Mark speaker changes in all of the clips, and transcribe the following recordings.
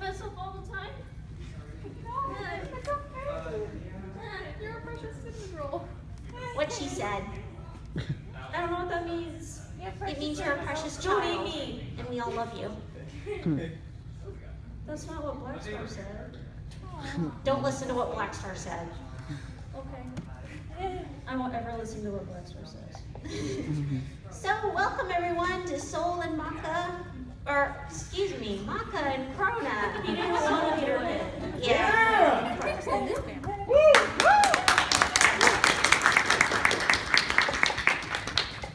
Speaker 1: myself all the time?
Speaker 2: It's okay. You're a precious cinnamon roll.
Speaker 1: What she said.
Speaker 3: I don't know what that means.
Speaker 1: It means you're a precious
Speaker 3: Don't
Speaker 1: child.
Speaker 3: eat me.
Speaker 1: And we all love you.
Speaker 3: That's not what Black Star said.
Speaker 1: Don't listen to what Black Star said.
Speaker 3: Okay. I won't ever listen to what Black Star says.
Speaker 1: So welcome everyone to Soul and Maka, or excuse me, Maka and Krona.
Speaker 3: You didn't want to hear it.
Speaker 1: Yeah.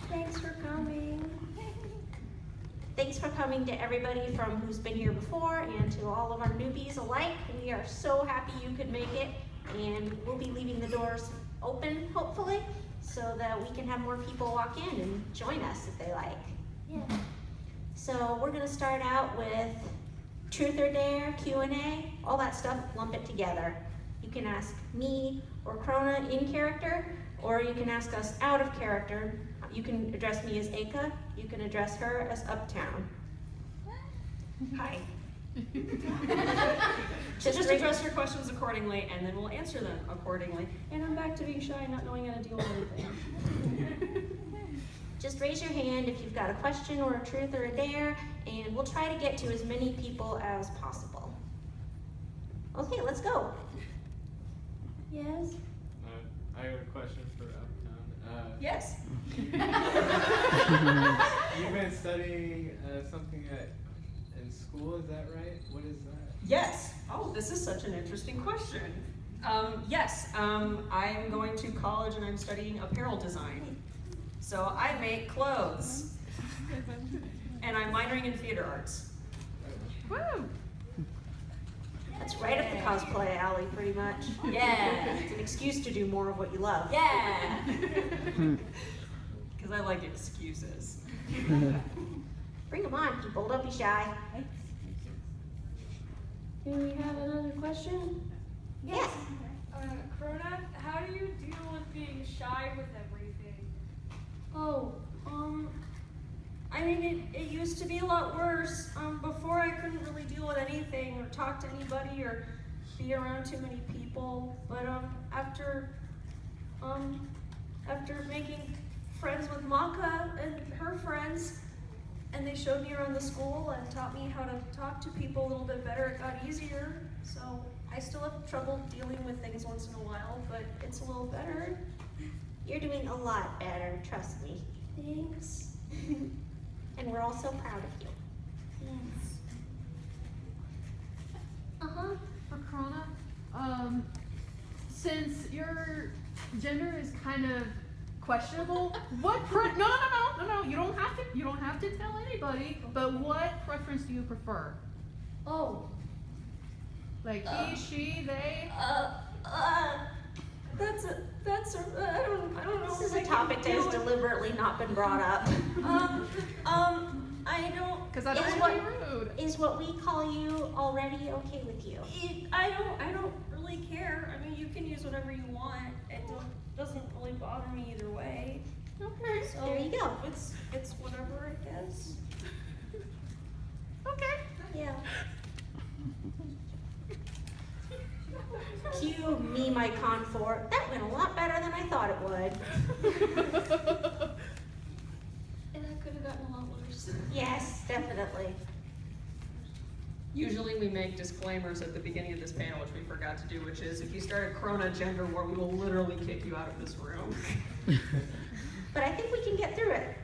Speaker 3: Thanks for coming.
Speaker 1: Thanks for coming to everybody from who's been here before and to all of our newbies alike. We are so happy you could make it, and we'll be leaving the doors open, hopefully, so that we can have more people walk in and join us if they like.
Speaker 3: Yeah.
Speaker 1: So we're gonna start out with Truth or Dare, Q&A, all that stuff, lump it together. You can ask me or Krona in character, or you can ask us out of character. You can address me as Aka, you can address her as Uptown. Hi.
Speaker 3: Just address your questions accordingly, and then we'll answer them accordingly. And I'm back to being shy and not knowing how to deal with anything.
Speaker 1: Just raise your hand if you've got a question or a truth or a dare, and we'll try to get to as many people as possible. Okay, let's go.
Speaker 3: Yes?
Speaker 4: I have a question for Uptown.
Speaker 3: Yes.
Speaker 4: You've been studying something in school, is that right? What is that?
Speaker 3: Yes. Oh, this is such an interesting question. Yes, I'm going to college and I'm studying apparel design. So I make clothes. And I'm minoring in theater arts.
Speaker 2: Woo!
Speaker 1: That's right up the cosplay alley, pretty much.
Speaker 3: Yeah.
Speaker 1: It's an excuse to do more of what you love.
Speaker 3: Yeah. Because I like excuses.
Speaker 1: Bring them on, people. Don't be shy.
Speaker 3: Do we have another question?
Speaker 1: Yes.
Speaker 5: Krona, how do you deal with being shy with everything?
Speaker 3: Oh, I mean, it used to be a lot worse. Before I couldn't really deal with anything or talk to anybody or be around too many people. But after making friends with Maka and her friends, and they showed me around the school and taught me how to talk to people a little bit better, it got easier. So I still have trouble dealing with things once in a while, but it's a little better.
Speaker 1: You're doing a lot better, trust me.
Speaker 3: Thanks.
Speaker 1: And we're all so proud of you.
Speaker 3: Thanks.
Speaker 1: Uh-huh.
Speaker 2: For Krona, since your gender is kind of questionable, no, you don't have to tell anybody, but what preference do you prefer?
Speaker 3: Oh,
Speaker 2: Like he, she, they?
Speaker 3: I don't know.
Speaker 1: This is
Speaker 3: if I
Speaker 1: a
Speaker 3: can
Speaker 1: topic that
Speaker 3: do
Speaker 1: has
Speaker 3: it.
Speaker 1: deliberately not been brought up.
Speaker 3: I don't.
Speaker 2: Because I don't
Speaker 1: Is
Speaker 2: want to be rude.
Speaker 1: Is what we call you already okay with you?
Speaker 3: I don't really care. I mean, you can use whatever you want. It doesn't really bother me either way.
Speaker 1: Okay,
Speaker 3: So
Speaker 1: there you go.
Speaker 3: It's whatever, I guess.
Speaker 2: Okay.
Speaker 1: Yeah. Cue me, my confort. That went a lot better than I thought it would.
Speaker 3: And that could have gotten a lot worse.
Speaker 1: Yes, definitely.
Speaker 3: Usually we make disclaimers at the beginning of this panel, which we forgot to do, which is if you start a Krona gender war, we will literally kick you out of this room.
Speaker 1: But I think we can get through it.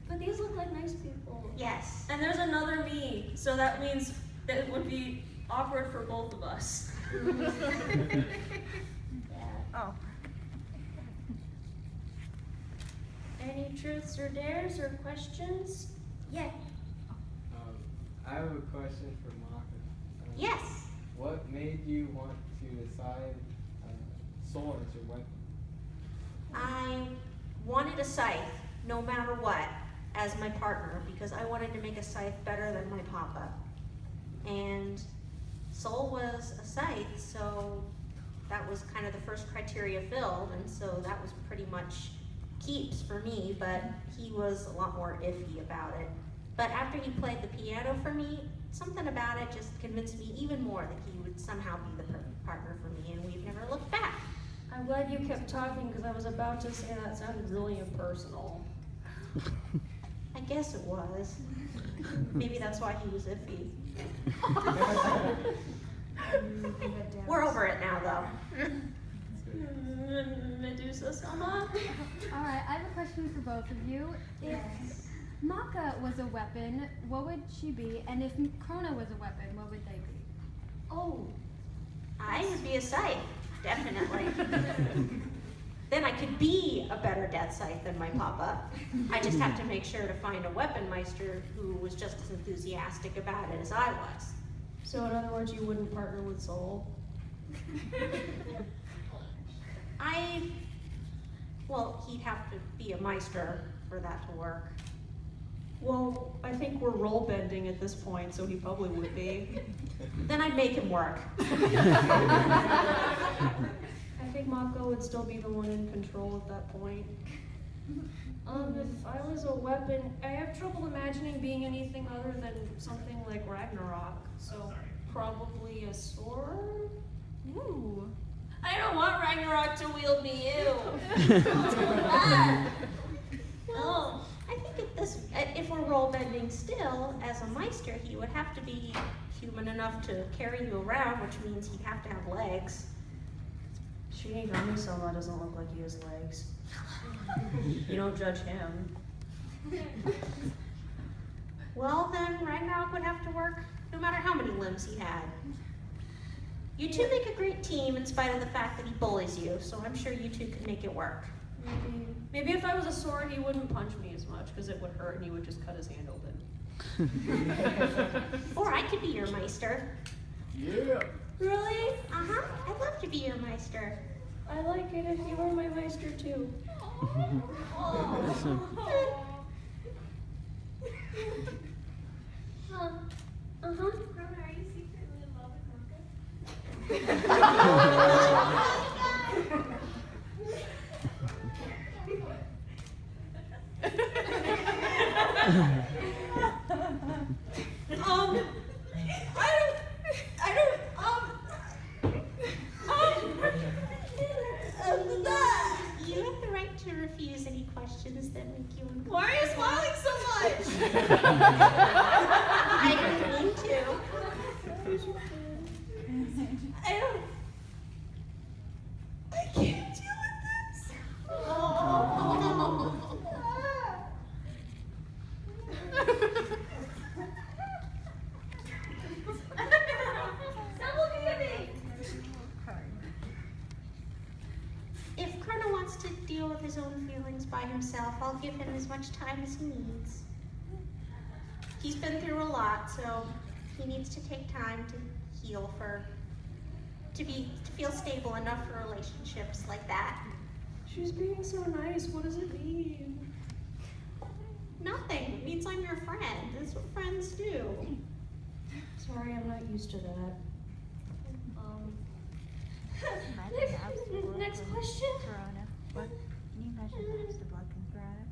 Speaker 3: But these look like nice people.
Speaker 1: Yes.
Speaker 3: And there's another me, so that means that it would be awkward for both of us.
Speaker 1: Yeah.
Speaker 2: Oh.
Speaker 3: Any truths or dares or questions? Yeah.
Speaker 4: I have a question for Maka.
Speaker 1: Yes.
Speaker 4: What made you want to decide soul as your weapon?
Speaker 1: I wanted a scythe, no matter what, as my partner, because I wanted to make a scythe better than my papa. And Soul was a scythe, so that was kind of the first criteria filled, and so that was pretty much keeps for me, but he was a lot more iffy about it. But after he played the piano for me, something about it just convinced me even more that he would somehow be the perfect partner for me, and we've never looked back.
Speaker 3: I'm glad you kept talking because I was about to say that sounded really impersonal.
Speaker 1: I guess it was. Maybe that's why he was iffy. We're over it now, though.
Speaker 3: Medusa-sama?
Speaker 6: Alright, I have a question for both of you. If Maka was a weapon, what would she be? And if Krona was a weapon, what would they be?
Speaker 3: Oh,
Speaker 1: I would be a scythe, definitely. Then I could be a better death scythe than my papa. I just have to make sure to find a weapon meister who was just as enthusiastic about it as I was.
Speaker 3: so in other words, you wouldn't partner with Soul?
Speaker 1: Well, he'd have to be a meister for that to work.
Speaker 3: Well, I think we're role bending at this point, so he probably would be.
Speaker 1: Then I'd make him work.
Speaker 3: I think Mako would still be the one in control at that point. If I was a weapon, I have trouble imagining being anything other than something like Ragnarok. So probably a sword?
Speaker 6: Ooh.
Speaker 3: I don't want Ragnarok to wield me, ew.
Speaker 1: Well, I think if we're role bending still, as a meister, he would have to be human enough to carry you around, which means he'd have to have legs.
Speaker 3: Shinigami-sama doesn't look like he has legs. You don't judge him.
Speaker 1: Well, then Ragnarok would have to work no matter how many limbs he had. You two make a great team in spite of the fact that he bullies you, so I'm sure you two could make it work.
Speaker 3: Maybe if I was a sword, he wouldn't punch me as much because it would hurt and he would just cut his hand open.
Speaker 1: Or I could be your meister.
Speaker 4: Yeah.
Speaker 3: Really?
Speaker 1: Uh-huh, I'd love to be your meister.
Speaker 3: I like it if you were my meister too.
Speaker 5: Krona, are you secretly in love with Maka?
Speaker 1: You have the right to refuse any questions that make you uncomfortable.
Speaker 3: Why are you smiling so much?
Speaker 1: I didn't mean to.
Speaker 3: I can't deal with this.
Speaker 5: Stop looking at me!
Speaker 1: If Krona wants to deal with his own feelings by himself, I'll give him as much time as he needs. He's been through a lot, so he needs to take time to heal to feel stable enough for relationships like that.
Speaker 3: She's being so nice. What does it mean?
Speaker 1: Nothing. It means I'm your friend. That's what friends do.
Speaker 3: Sorry, I'm not used to that.
Speaker 5: Next question.
Speaker 7: Corona. What? Can you imagine that's the blood from Corona?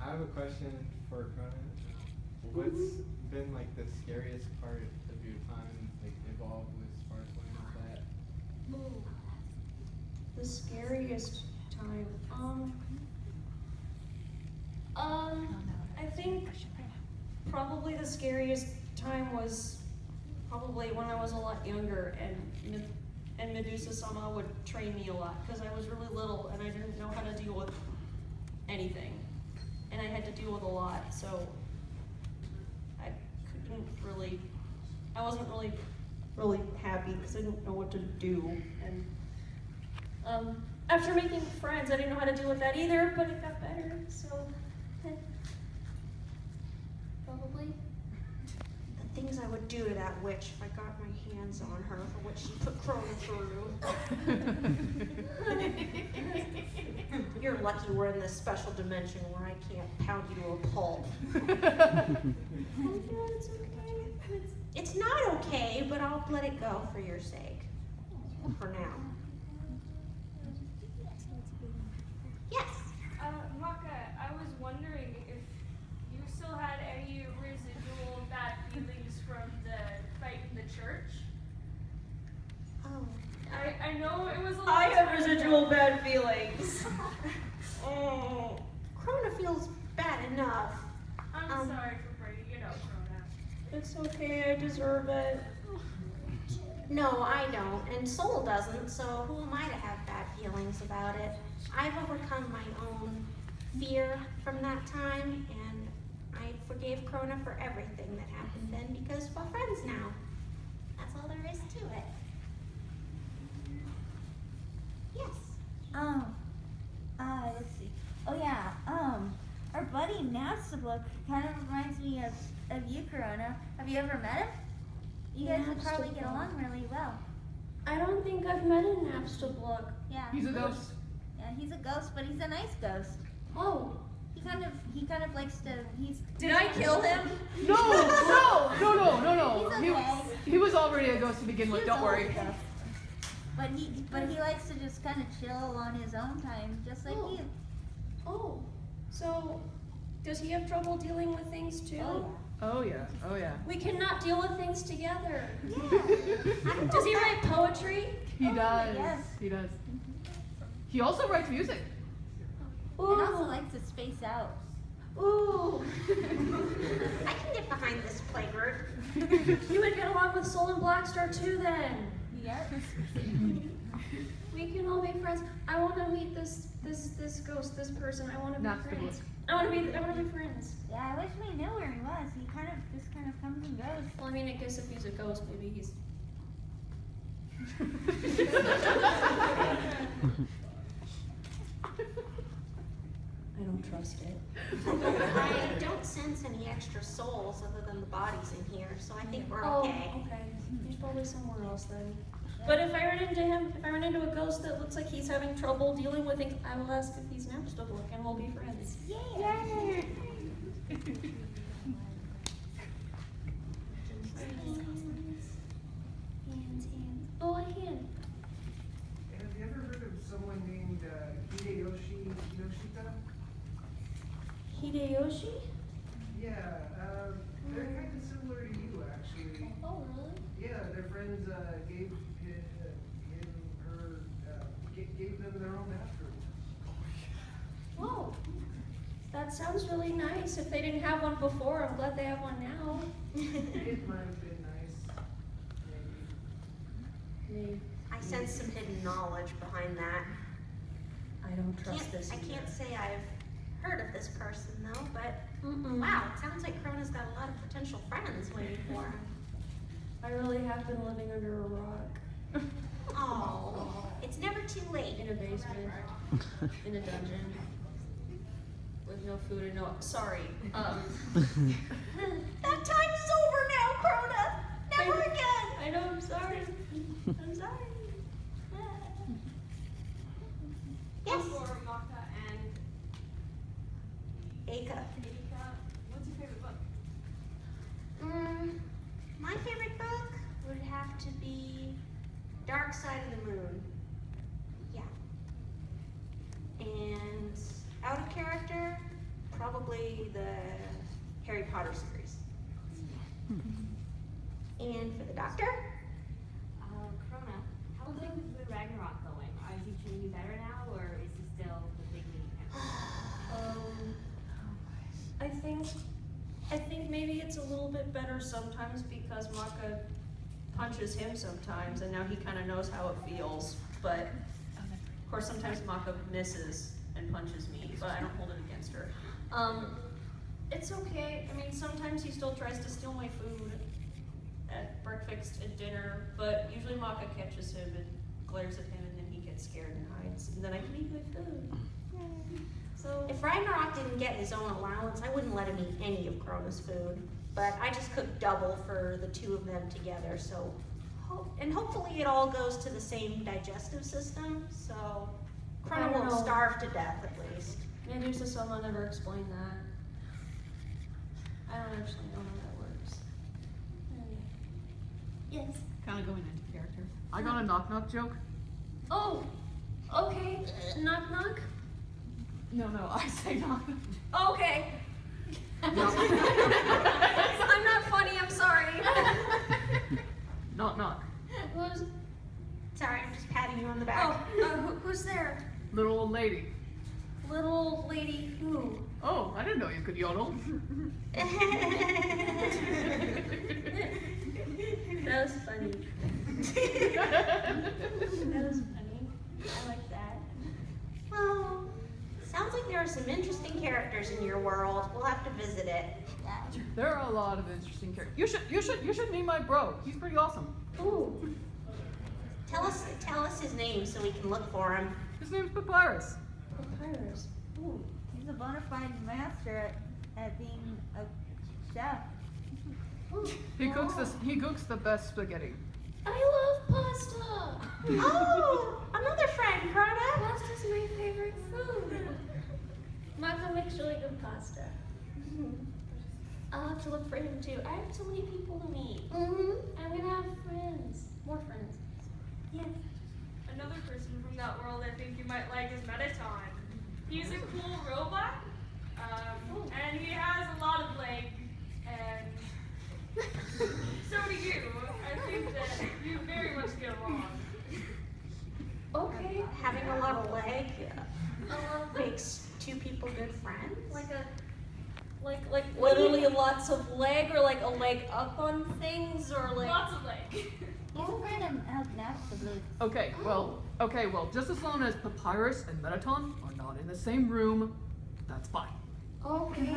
Speaker 4: I have a question for Krona. What's been like the scariest part of your time, like involved with sparkling and all that?
Speaker 3: The scariest time. I think probably the scariest time was probably when I was a lot younger and Medusa-sama would train me a lot because I was really little and I didn't know how to deal with anything. And I had to deal with a lot, so I wasn't really happy because I didn't know what to do. And after making friends, I didn't know how to deal with that either, but it got better, so probably.
Speaker 1: The things I would do to that witch if I got my hands on her for what she put Krona through. You're lucky we're in this special dimension where I can't pound you to a pulp.
Speaker 3: It's okay.
Speaker 1: It's not okay, but I'll let it go for your sake. For now. Yes.
Speaker 5: Maka, I was wondering if
Speaker 3: actual bad feelings.
Speaker 1: Oh, Krona feels bad enough.
Speaker 5: I'm
Speaker 1: Um,
Speaker 5: sorry for bringing it up, Rona.
Speaker 3: It's okay, I deserve it.
Speaker 1: No, I don't, and Soul doesn't, so who am I to have bad feelings about it? I've overcome my own fear from that time, and I forgave Krona for everything that happened then because we're friends now. That's all there is to it. Yes.
Speaker 7: Let's see. Oh yeah, our buddy Napstablook kind of reminds me of you, Corona. Have you ever met him? You guys would probably get along really well.
Speaker 3: I don't think I've met a Napstablook.
Speaker 7: Yeah.
Speaker 2: He's a ghost.
Speaker 7: Yeah, he's a ghost, but he's a nice ghost.
Speaker 3: Oh,
Speaker 7: He kind of likes to.
Speaker 3: did I kill him?
Speaker 2: No.
Speaker 7: He's okay.
Speaker 2: He was already a ghost to begin with.
Speaker 7: He's
Speaker 2: Don't worry.
Speaker 7: always a ghost. But he likes to just kind of chill on his own time, just like
Speaker 3: Oh.
Speaker 7: you.
Speaker 3: Oh, so does he have trouble dealing with things too?
Speaker 7: Oh
Speaker 2: Oh yeah.
Speaker 3: We cannot deal with things together.
Speaker 7: yeah.
Speaker 3: Does he write poetry?
Speaker 2: He does.
Speaker 7: yes.
Speaker 2: He does. He also writes music.
Speaker 7: And also likes to space out.
Speaker 3: Ooh.
Speaker 1: I can get behind this playgroup.
Speaker 3: You would get along with Soul and Blackstar too then.
Speaker 7: Yep.
Speaker 3: We can all be friends. I want to meet this ghost, this person. I want to be
Speaker 2: Not the
Speaker 3: friends. I want to be friends.
Speaker 7: Yeah, I wish we knew where he was. He just kind of comes and goes.
Speaker 3: Well, I mean, I guess if he's a ghost, maybe he's. I don't trust it.
Speaker 1: I don't sense any extra souls other than the bodies in here, so I think we're okay.
Speaker 3: Oh, okay. He's probably somewhere else then. But if I run into him, if I run into a ghost that looks like he's having trouble dealing with things, I will ask if he's Napstablook and we'll be friends.
Speaker 7: Yeah.
Speaker 3: Hands. Oh, a hand.
Speaker 8: Have you ever heard of someone named Hideyoshi Yoshita?
Speaker 3: Hideyoshi?
Speaker 8: Yeah, they're kind of similar to you, actually.
Speaker 3: Oh, really?
Speaker 8: Yeah, their friends gave them their own bathroom.
Speaker 3: Whoa. That sounds really nice. If they didn't have one before, I'm glad they have one now.
Speaker 8: It might have been nice, maybe.
Speaker 1: I sense some hidden knowledge behind that.
Speaker 3: I don't trust this.
Speaker 1: I can't say I've heard of this person though, but
Speaker 3: Mm-mm.
Speaker 1: wow, it sounds like Krona's got a lot of potential friends waiting for him.
Speaker 3: I really have been living under a rock.
Speaker 1: Oh, it's never too late.
Speaker 3: In a basement. In a dungeon. With no food and no. Sorry.
Speaker 1: That time is over now, Krona. Never again.
Speaker 3: I know, I'm sorry.
Speaker 1: I'm sorry. Yes,
Speaker 5: For Maka and
Speaker 1: Aka.
Speaker 5: Erika, what's your favorite book?
Speaker 1: My favorite book would have to be Dark Side of the Moon. Yeah. And out of character, probably the Harry Potter series. And for the doctor,
Speaker 9: Krona, how's things with Ragnarok going? Is he treating you better now, or is he still the big league?
Speaker 3: I think maybe it's a little bit better sometimes because Maka punches him sometimes, and now he kind of knows how it feels. But of course, sometimes Maka misses and punches me, but I don't hold it against her. It's okay. I mean, sometimes he still tries to steal my food at breakfast and dinner, but usually Maka catches him and glares at him, and then he gets scared and hides, and then I can eat my food. So
Speaker 1: if Ragnarok didn't get his own allowance, I wouldn't let him eat any of Krona's food. But I just cooked double for the two of them together, so, and hopefully it all goes to the same digestive system, so
Speaker 3: I
Speaker 1: Krona
Speaker 3: don't
Speaker 1: won't
Speaker 3: know.
Speaker 1: starve to death at least.
Speaker 3: Medusa Soma never explained that. I don't actually know how that works. Yes.
Speaker 2: Kind of going into character. I got a knock joke.
Speaker 3: Oh, okay. Knock knock.
Speaker 2: No, I say knock.
Speaker 3: Okay. I'm not funny. I'm sorry.
Speaker 2: Knock.
Speaker 3: Who's?
Speaker 1: Sorry, I'm just patting you on the
Speaker 3: Oh,
Speaker 1: back.
Speaker 3: who's there?
Speaker 2: Little old lady.
Speaker 3: Little old lady who?
Speaker 2: Oh, I didn't know you could yodel.
Speaker 3: That was funny.
Speaker 1: That was funny. I like that. Well, sounds like there are some interesting characters in your world. We'll have to visit it.
Speaker 2: There are a lot of interesting characters. You should meet my bro. He's pretty awesome.
Speaker 1: Ooh. Tell us his name so we can look for him.
Speaker 2: His name's Papyrus.
Speaker 3: Papyrus. Ooh.
Speaker 7: He's a bona fide master at being a chef.
Speaker 2: He cooks the best spaghetti.
Speaker 3: I love pasta.
Speaker 1: Oh, another friend, Crona.
Speaker 3: Pasta's my favorite food. Maka makes really good pasta. I'll have to look for him too. I have so many people to meet. I'm gonna have friends. More friends.
Speaker 1: Yes.
Speaker 5: Another person from that world I think you might like is Metaton. He's a cool robot, and he has a lot of legs, and so do you. I think that you very much get along.
Speaker 3: Okay.
Speaker 1: Having a lot of leg makes two people good friends.
Speaker 3: Like literally lots of leg, or like a leg up on things, or like.
Speaker 5: Lots of legs.
Speaker 7: He's afraid of absolute.
Speaker 2: Okay, well, just as long as Papyrus and Metaton are not in the same room, that's fine.
Speaker 3: Okay.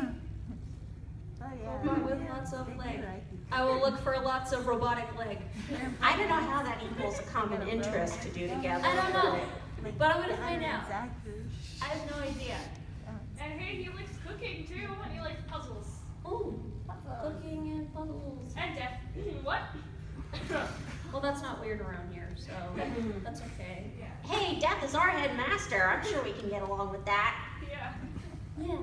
Speaker 7: Oh yeah.
Speaker 3: Robot with lots of
Speaker 7: They do
Speaker 3: leg.
Speaker 7: like you.
Speaker 3: I will look for lots of robotic leg.
Speaker 1: I don't know how that equals a common interest to do together.
Speaker 3: I don't know, but I'm gonna find out.
Speaker 7: Exactly.
Speaker 3: I have no idea.
Speaker 5: And hey, he likes cooking too, and he likes puzzles.
Speaker 3: Ooh, cooking and puzzles.
Speaker 5: And death. What?
Speaker 3: Well, that's not weird around here, so that's okay.
Speaker 5: Yeah.
Speaker 1: Hey, Death is our headmaster. I'm sure we can get along with that.
Speaker 5: Yeah.
Speaker 3: Yeah.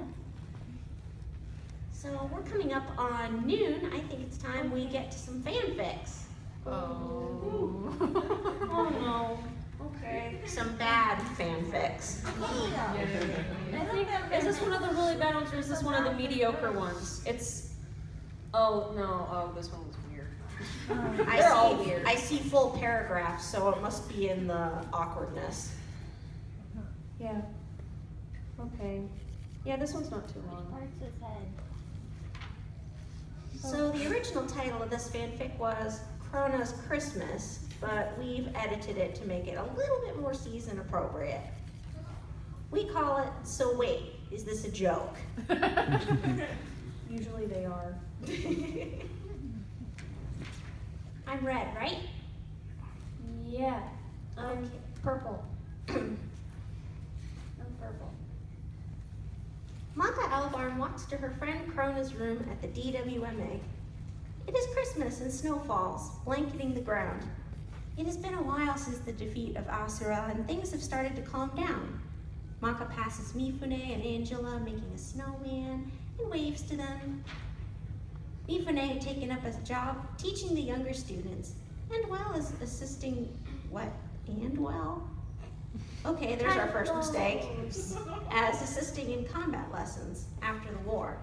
Speaker 1: So we're coming up on noon. I think it's time we get to some fanfics.
Speaker 2: Oh.
Speaker 3: Oh no. Okay.
Speaker 1: Some bad fanfics.
Speaker 3: I think, is this one of the really bad ones, or is this one of the mediocre ones? It's. Oh no. Oh, this one was weird. They're all weird.
Speaker 1: I see full paragraphs, so it must be in the awkwardness.
Speaker 3: Yeah. Okay. Yeah, this one's not too long.
Speaker 7: Parts his head.
Speaker 1: So the original title of this fanfic was Crona's Christmas, but we've edited it to make it a little bit more season appropriate. We call it So Wait, Is This a Joke?
Speaker 3: Usually they are.
Speaker 1: I'm red, right?
Speaker 3: Yeah. I'm
Speaker 1: Okay.
Speaker 3: purple. I'm purple.
Speaker 1: Maka Albarn walks to her friend Crona's room at the DWMA. It is Christmas and snow falls, blanketing the ground. It has been a while since the defeat of Asura, and things have started to calm down. Maka passes Mifune and Angela making a snowman and waves to them. Mifune had taken up a job teaching the younger students, and well as assisting, what, and well? Okay, there's our first mistake. As assisting in combat lessons after the war.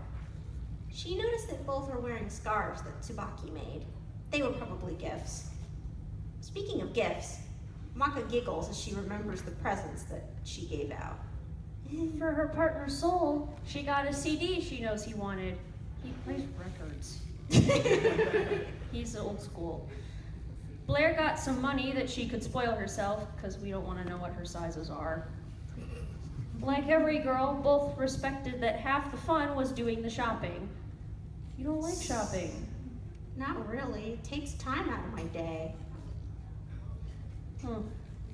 Speaker 1: She noticed that both were wearing scarves that Tsubaki made. They were probably gifts. Speaking of gifts, Maka giggles as she remembers the presents that she gave out.
Speaker 3: For her partner Soul, she got a CD she knows he wanted. He plays records. He's old school. Blair got some money that she could spoil herself, because we don't want to know what her sizes are. Like every girl, both respected that half the fun was doing the shopping. You don't like shopping.
Speaker 1: Not really. It takes time out of my day.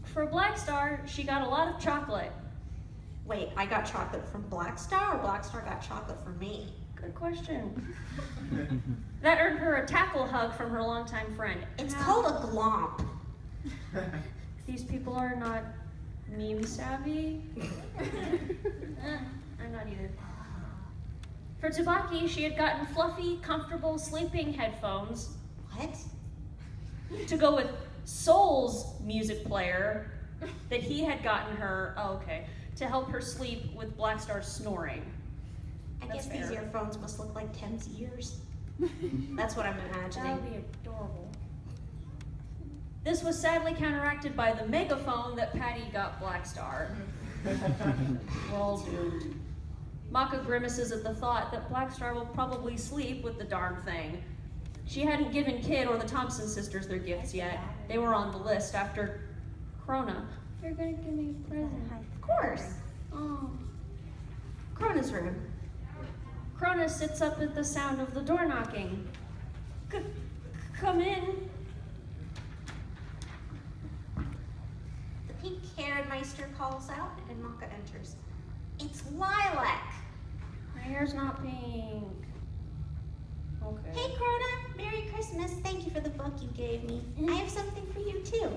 Speaker 3: For Black Star, she got a lot of chocolate.
Speaker 1: Wait, I got chocolate from Black Star, or Black Star got chocolate from me?
Speaker 3: Good question. That earned her a tackle hug from her longtime friend.
Speaker 1: It's called a glomp.
Speaker 3: These people are not meme savvy. I'm not either. For Tsubaki, she had gotten fluffy, comfortable sleeping headphones
Speaker 1: What?
Speaker 3: to go with Soul's music player that he had gotten her, to help her sleep with Black Star's snoring.
Speaker 1: I
Speaker 3: That's
Speaker 1: guess these
Speaker 3: fair.
Speaker 1: earphones must look like Tim's ears. That's what I'm
Speaker 3: That
Speaker 1: imagining.
Speaker 3: would be adorable. This was sadly counteracted by the megaphone that Patty got Black Star. We're all doomed. Maka grimaces at the thought that Blackstar will probably sleep with the darn thing. She hadn't given Kid or the Thompson sisters their gifts yet. They were on the list after Krona. You're gonna give me a present.
Speaker 1: Of course.
Speaker 3: Oh.
Speaker 1: Krona's room.
Speaker 3: Krona sits up at the sound of the door knocking. Come in.
Speaker 1: The pink-haired Meister calls out, and Maka enters. It's Lilac.
Speaker 3: My hair's not pink. Okay.
Speaker 1: Hey, Krona. Merry Christmas. Thank you for the book you gave me. I have something for you, too.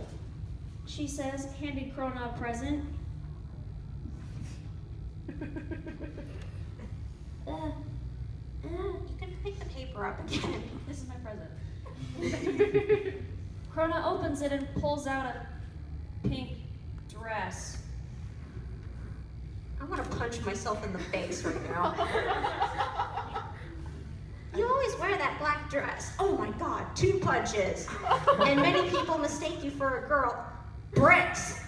Speaker 3: She says, handing Krona a present.
Speaker 1: You can pick the paper up again.
Speaker 3: This is my present. Krona opens it and pulls out a pink dress.
Speaker 1: I want to punch myself in the face right now. You always wear that black dress. Oh my God, 2 punches. And many people mistake you for a girl. Bricks.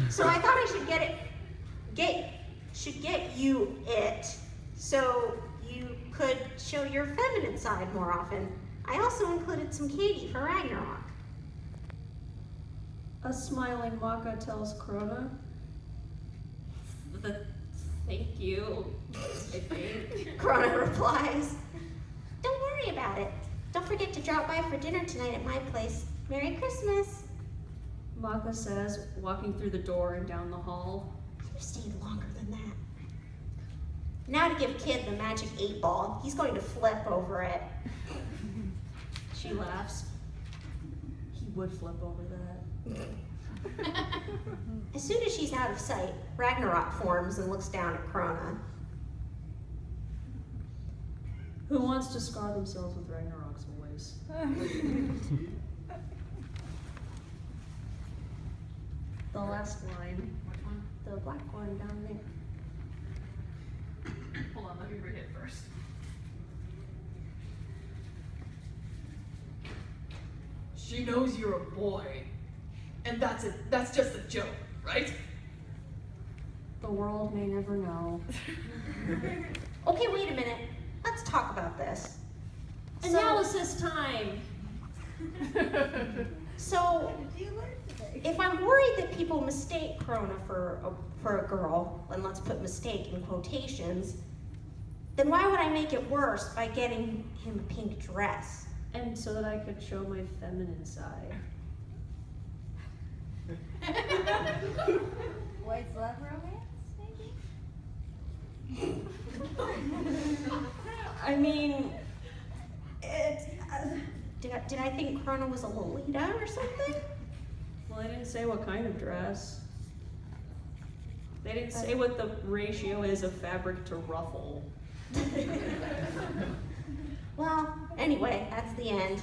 Speaker 1: So I thought I should get you it, so you could show your feminine side more often. I also included some Katie for Ragnarok.
Speaker 3: A smiling Maka tells Krona, thank you, I think.
Speaker 1: Krona replies, don't worry about it. Don't forget to drop by for dinner tonight at my place. Merry Christmas.
Speaker 3: Maka says, walking through the door and down the hall.
Speaker 1: You stayed longer than that. Now to give Kid the magic 8-ball. He's going to flip over it.
Speaker 3: She laughs. He would flip over that.
Speaker 1: As soon as she's out of sight, Ragnarok forms and looks down at Krona.
Speaker 3: Who wants to scar themselves with Ragnarok's voice? The last line.
Speaker 2: Which one?
Speaker 1: The black one down there.
Speaker 2: Hold on, let me read it first. She knows you're a boy, and that's just a joke, right?
Speaker 3: The world may never know.
Speaker 1: Okay, wait a minute. Let's talk about this.
Speaker 3: Analysis time!
Speaker 1: So, if I'm worried that people mistake Krona for a girl, and let's put mistake in quotations, then why would I make it worse by getting him a pink dress?
Speaker 3: And so that I could show my feminine side.
Speaker 7: Boys love romance, maybe?
Speaker 3: I mean,
Speaker 1: Did I think Krona was a Lolita or something?
Speaker 3: well, they didn't say what kind of dress. They didn't say what the ratio is of fabric to ruffle.
Speaker 1: Well, anyway, that's the end.